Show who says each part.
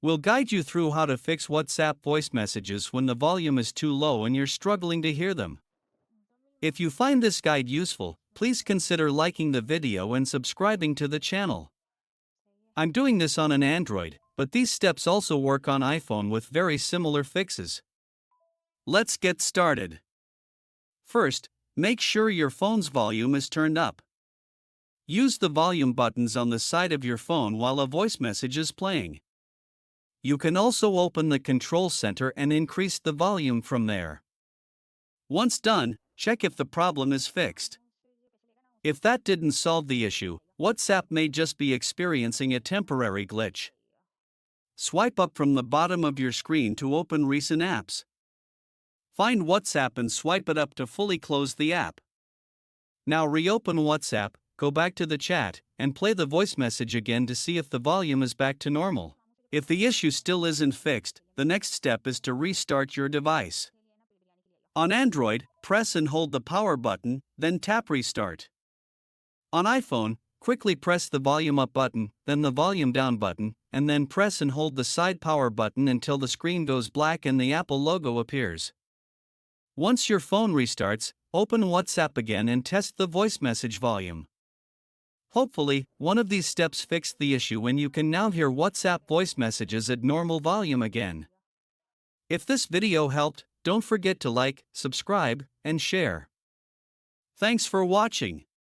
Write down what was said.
Speaker 1: We'll guide you through how to fix WhatsApp voice messages when the volume is too low and you're struggling to hear them. If you find this guide useful, please consider liking the video and subscribing to the channel. I'm doing this on an Android, but these steps also work on iPhone with very similar fixes. Let's get started. First, make sure your phone's volume is turned up. Use the volume buttons on the side of your phone while a voice message is playing. You can also open the control center and increase the volume from there. Once done, check if the problem is fixed. If that didn't solve the issue, WhatsApp may just be experiencing a temporary glitch. Swipe up from the bottom of your screen to open recent apps. Find WhatsApp and swipe it up to fully close the app. Now reopen WhatsApp, go back to the chat, and play the voice message again to see if the volume is back to normal. If the issue still isn't fixed, the next step is to restart your device. On Android, press and hold the power button, then tap restart. On iPhone, quickly press the volume up button, then the volume down button, and then press and hold the side power button until the screen goes black and the Apple logo appears. Once your phone restarts, open WhatsApp again and test the voice message volume. Hopefully, one of these steps fixed the issue and you can now hear WhatsApp voice messages at normal volume again. If this video helped, don't forget to like, subscribe, and share. Thanks for watching.